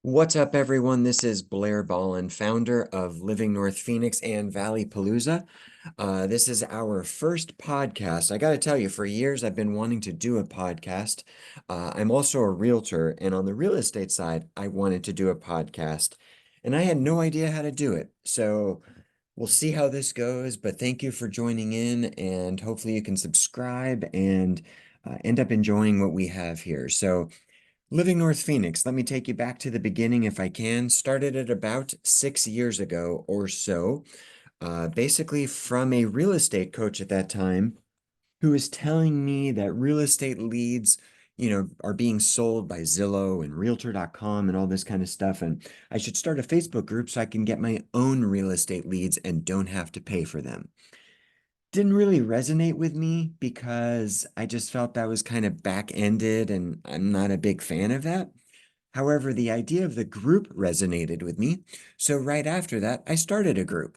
What's up, everyone? This is Blair Ballin, founder of Living North Phoenix and Valley Palooza. This is our first podcast. I got to tell you, for years I've been wanting to do a podcast. I'm also a realtor, and on the real estate side, I wanted to do a podcast, and I had no idea how to do it. So we'll see how this goes, but thank you for joining in, and hopefully you can subscribe and end up enjoying what we have here. So, Living North Phoenix, let me take you back to the beginning if I can. Started it about 6 years ago or so, basically from a real estate coach at that time who was telling me that real estate leads, are being sold by Zillow and Realtor.com and all this kind of stuff. And I should start a Facebook group so I can get my own real estate leads and don't have to pay for them. Didn't really resonate with me because I just felt that was kind of back-ended and I'm not a big fan of that. However, the idea of the group resonated with me. So right after that, I started a group.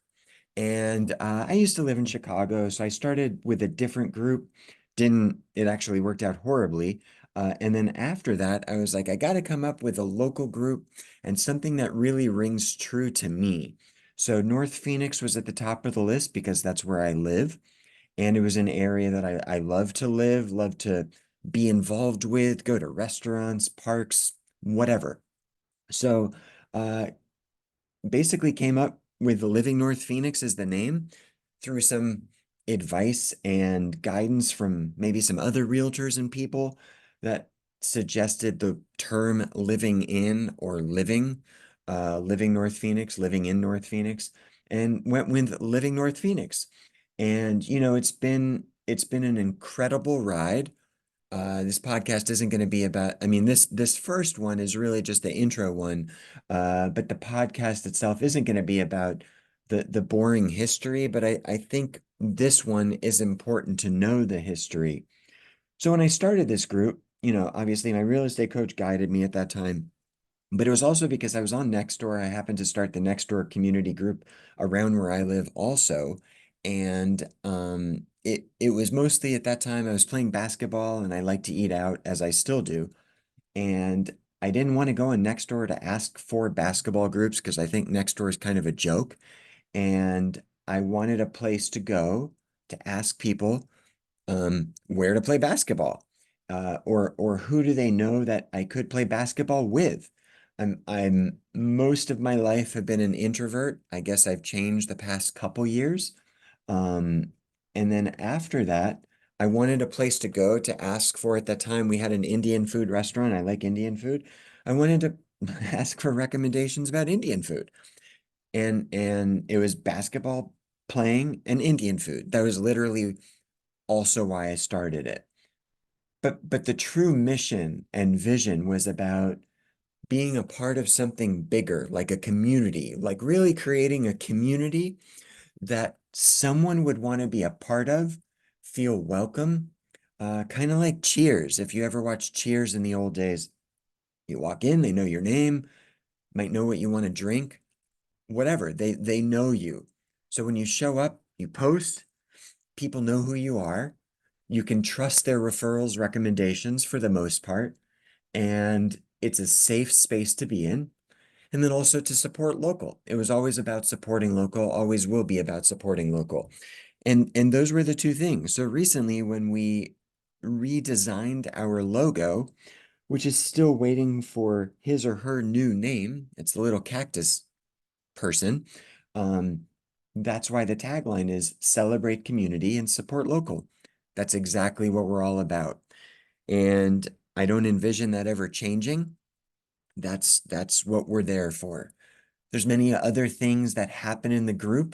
And I used to live in Chicago, so I started with a different group. Didn't, it actually worked out horribly. And then after that, I was like, I got to come up with a local group and something that really rings true to me. So North Phoenix was at the top of the list because that's where I live. And it was an area that I love to live, love to be involved with, go to restaurants, parks, whatever. So uh, basically came up with Living North Phoenix as the name through some advice and guidance from maybe some other realtors and people that suggested the term living in or living North Phoenix, living in North Phoenix, and went with Living North Phoenix. And it's been an incredible ride. This podcast isn't going to be about, I mean, this first one is really just the intro one, but the podcast itself isn't going to be about the boring history, but I think this one is important to know the history. So when I started this group, obviously my real estate coach guided me at that time, but it was also because I was on Nextdoor. I happened to start the Nextdoor community group around where I live also. And it was mostly at that time I was playing basketball and I like to eat out as I still do. And I didn't want to go on Nextdoor to ask for basketball groups because I think Nextdoor is kind of a joke. And I wanted a place to go to ask people where to play basketball, or who do they know that I could play basketball with. I'm most of my life have been an introvert. I guess I've changed the past couple years. Um, and then after that, I wanted a place to go to ask for. At that time, we had an Indian food restaurant. I like Indian food. I wanted to ask for recommendations about Indian food. And it was basketball playing and Indian food. That was literally also why I started it. But the true mission and vision was about being a part of something bigger, like a community, like really creating a community that someone would want to be a part of, feel welcome, kind of like Cheers. If you ever watched Cheers in the old days, you walk in, they know your name, might know what you want to drink, whatever. They know you. So when you show up, you post, people know who you are. You can trust their referrals, recommendations for the most part, and it's a safe space to be in. And then also to support local. It was always about supporting local, always will be about supporting local. And those were the two things. So recently when we redesigned our logo, which is still waiting for his or her new name, it's the little cactus person. Um, that's why the tagline is celebrate community and support local. That's exactly what we're all about. And I don't envision that ever changing. That's what we're there for. There's many other things that happen in the group,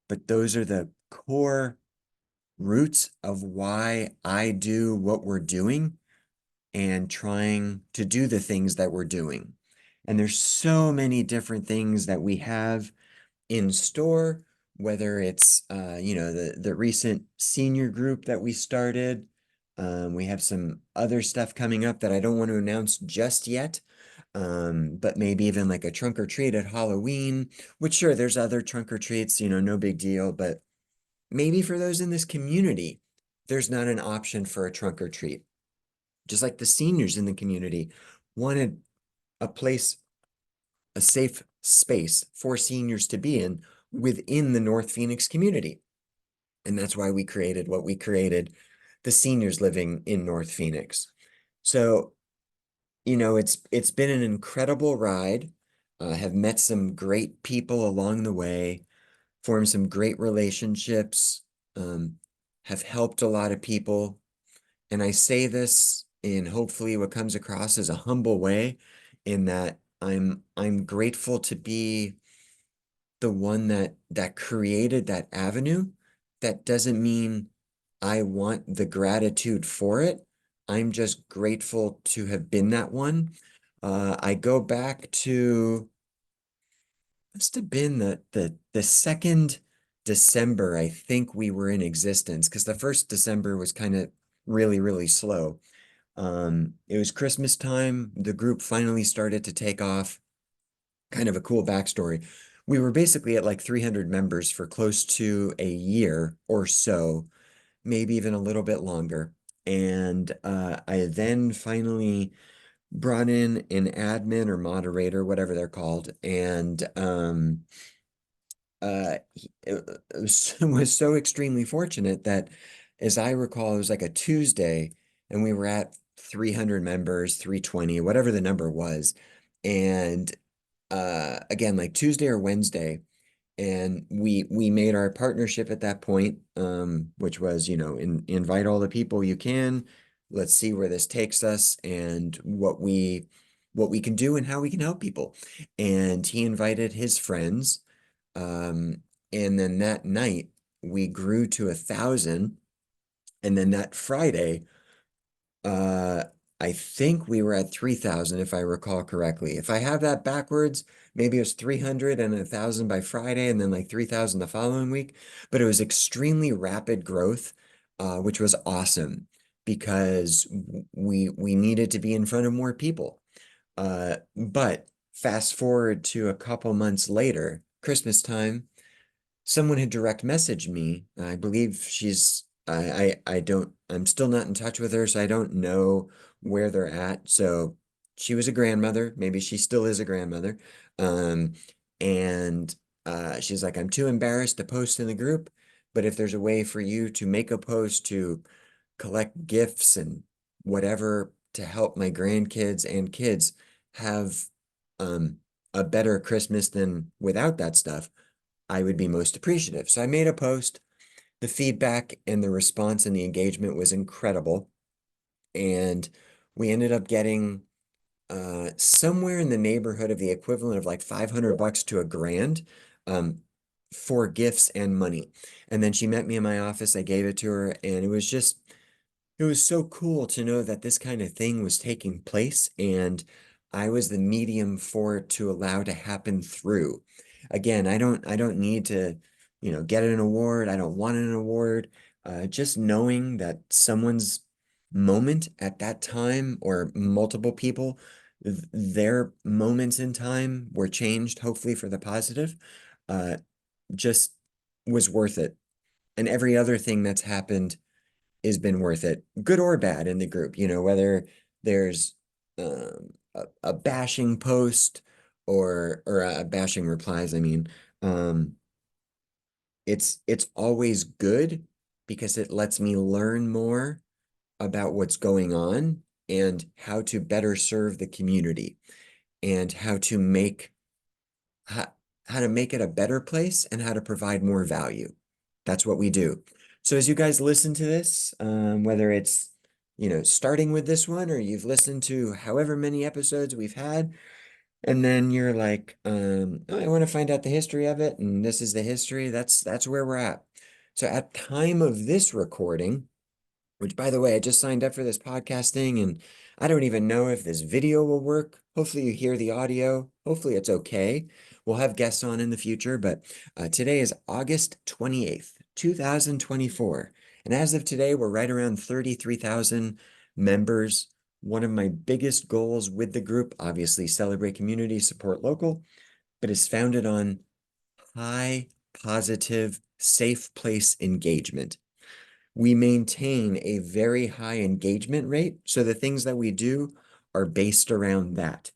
but those are the core roots of why I do what we're doing and trying to do the things that we're doing. And there's so many different things that we have in store, whether it's the recent senior group that we started. We have some other stuff coming up that I don't want to announce just yet. But maybe even like a trunk or treat at Halloween, which sure, there's other trunk or treats, no big deal, but maybe for those in this community, there's not an option for a trunk or treat. Just like the seniors in the community wanted a place a safe space for seniors to be in within the North Phoenix community. And that's why we created what we created, the seniors living in North Phoenix. So, it's been an incredible ride. Have met some great people along the way, formed some great relationships, um, have helped a lot of people. And I say this in hopefully what comes across as a humble way, in that I'm grateful to be the one that created that avenue. That doesn't mean I want the gratitude for it. I'm just grateful to have been that one. I go back to, must have been the second December I think we were in existence, because the first December was kind of really, really slow. It was Christmas time. The group finally started to take off. Kind of a cool backstory. We were basically at like 300 members for close to a year or so, maybe even a little bit longer. And I then finally brought in an admin or moderator, whatever they're called, and it was so extremely fortunate that, as I recall, it was like a Tuesday, and we were at 300 members, 320, whatever the number was. And again, like Tuesday or Wednesday, and we made our partnership at that point, which was, invite all the people you can. Let's see where this takes us and what we can do and how we can help people. And he invited his friends. And then that night we grew to 1,000. And then that Friday, uh, I think we were at 3,000, if I recall correctly. If I have that backwards, maybe it was 300 and 1,000 by Friday, and then like 3,000 the following week. But it was extremely rapid growth, which was awesome, because we needed to be in front of more people. But fast forward to a couple months later, Christmas time, someone had direct messaged me. I believe I'm still not in touch with her, so I don't know where they're at. So she was a grandmother, maybe she still is a grandmother. Um, and she's like, I'm too embarrassed to post in the group, but if there's a way for you to make a post to collect gifts and whatever to help my grandkids and kids have um a better Christmas than without that stuff, I would be most appreciative. So I made a post. The feedback and the response and the engagement was incredible. And we ended up getting somewhere in the neighborhood of the equivalent of like 500 bucks to a grand, um, for gifts and money. And then she met me in my office. I gave it to her, and it was so cool to know that this kind of thing was taking place, and I was the medium for it to allow to happen through. Again, I don't need to, get an award. I don't want an award. Just knowing that someone's moment at that time, or multiple people, their moments in time were changed, hopefully for the positive, uh, just was worth it. And every other thing that's happened has been worth it, good or bad, in the group, whether there's a bashing post, or a bashing replies, I mean, um, it's always good, because it lets me learn more about what's going on and how to better serve the community, and how, how to make it a better place, and how to provide more value. That's what we do. So as you guys listen to this, whether it's, starting with this one, or you've listened to however many episodes we've had, and then you're like, oh, I want to find out the history of it, and this is the history, that's where we're at. So at time of this recording, which, by the way, I just signed up for this podcast thing, and I don't even know if this video will work. Hopefully you hear the audio. Hopefully it's okay. We'll have guests on in the future, but today is August 28th, 2024. And as of today, we're right around 33,000 members. One of my biggest goals with the group, obviously celebrate community, support local, but is founded on high, positive, safe place engagement. We maintain a very high engagement rate, so the things that we do are based around that.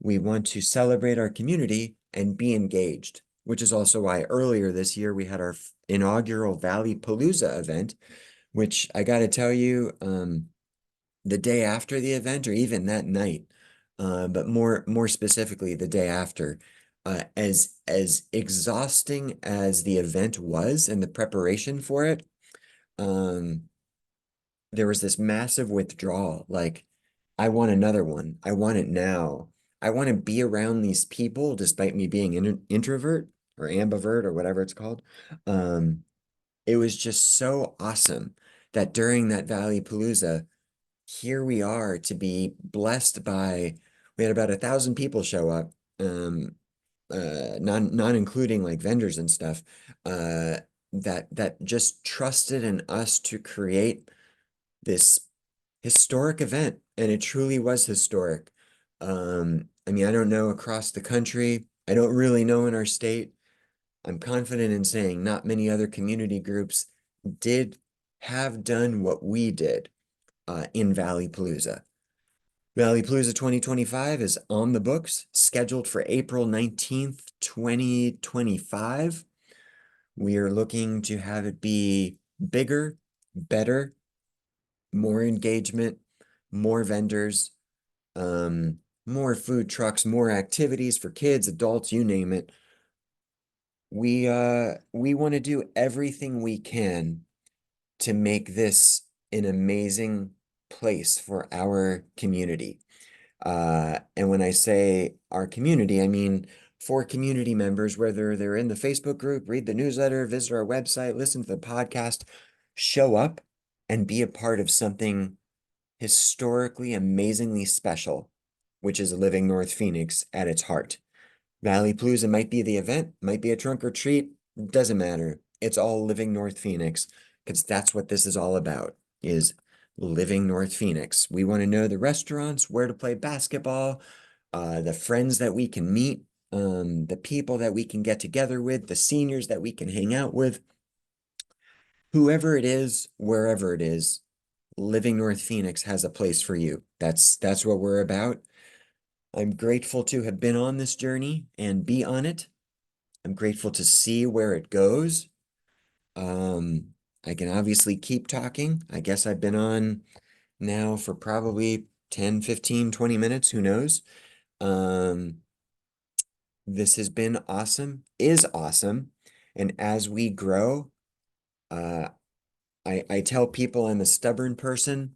We want to celebrate our community and be engaged, which is also why earlier this year we had our inaugural Valley Palooza event, which I got to tell you, the day after the event or even that night, but more specifically the day after, as exhausting as the event was and the preparation for it, um, there was this massive withdrawal. Like, I want another one. I want it now. I want to be around these people despite me being an introvert or ambivert or whatever it's called. It was just so awesome that during that Valley Palooza, here we are to be blessed by, we had about 1,000 people show up, not including like vendors and stuff, that just trusted in us to create this historic event, and it truly was historic. I mean, I don't know across the country. I don't really know in our state. I'm confident in saying not many other community groups did have done what we did in Valley Palooza. Valley Palooza 2025 is on the books, scheduled for April 19th, 2025. We are looking to have it be bigger, better, more engagement, more vendors, more food trucks, more activities for kids, adults, you name it. We want to do everything we can to make this an amazing place for our community. And when I say our community, I mean for community members, whether they're in the Facebook group, read the newsletter, visit our website, listen to the podcast, show up and be a part of something historically amazingly special, which is Living North Phoenix at its heart. Valley Palooza might be the event, might be a trunk or treat, doesn't matter. It's all Living North Phoenix, because that's what this is all about, is Living North Phoenix. We want to know the restaurants, where to play basketball, the friends that we can meet, the people that we can get together with, the seniors that we can hang out with. Whoever it is, wherever it is, Living North Phoenix has a place for you. That's what we're about. I'm grateful to have been on this journey and be on it. I'm grateful to see where it goes. I can obviously keep talking. I guess I've been on now for probably 10, 15, 20 minutes, who knows? This has been awesome, is awesome. And as we grow, uh, I tell people I'm a stubborn person,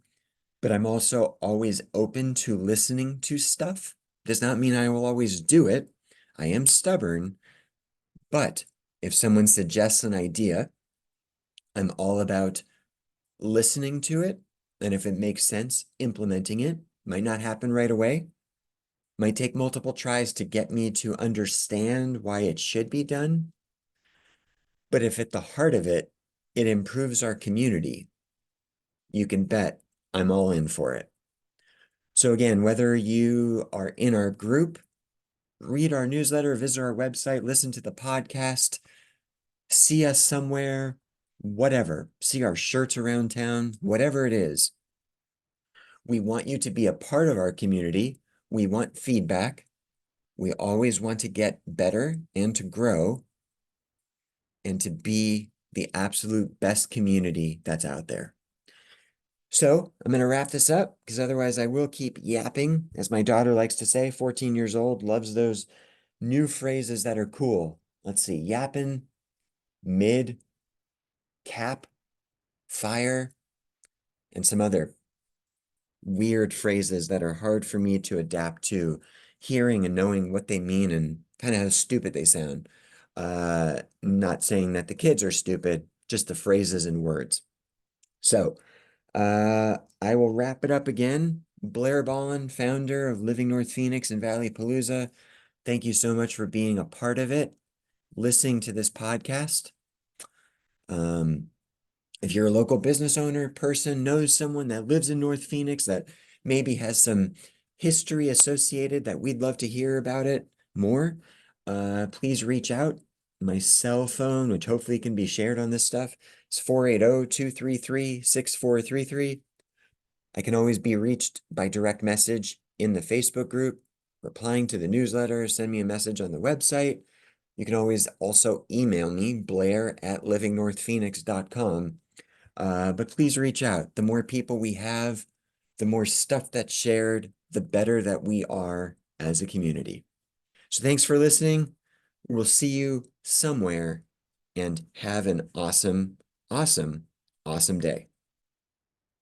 but I'm also always open to listening to stuff. Does not mean I will always do it. I am stubborn, but if someone suggests an idea, I'm all about listening to it. And if it makes sense, implementing it. Might not happen right away. Might take multiple tries to get me to understand why it should be done. But if at the heart of it, it improves our community, you can bet I'm all in for it. So again, whether you are in our group, read our newsletter, visit our website, listen to the podcast, see us somewhere, whatever, see our shirts around town, whatever it is, we want you to be a part of our community. We want feedback. We always want to get better and to grow and to be the absolute best community that's out there. So I'm going to wrap this up because otherwise I will keep yapping, as my daughter likes to say, 14 years old, loves those new phrases that are cool. Let's see, yapping, mid, cap, fire, and some other weird phrases that are hard for me to adapt to, hearing and knowing what they mean and kind of how stupid they sound. Not saying that the kids are stupid, just the phrases and words. So, I will wrap it up again. Blair Ballin, founder of Living North Phoenix and Valley Palooza. Thank you so much for being a part of it, listening to this podcast. If you're a local business owner, person, knows someone that lives in North Phoenix that maybe has some history associated that we'd love to hear about it more, please reach out. My cell phone, which hopefully can be shared on this stuff, is 480-233-6433. I can always be reached by direct message in the Facebook group. replying to the newsletter, send me a message on the website. You can always also email me, blair@livingnorthphoenix.com. But please reach out. The more people we have, the more stuff that's shared, the better that we are as a community. So thanks for listening. We'll see you somewhere and have an awesome, awesome, awesome day.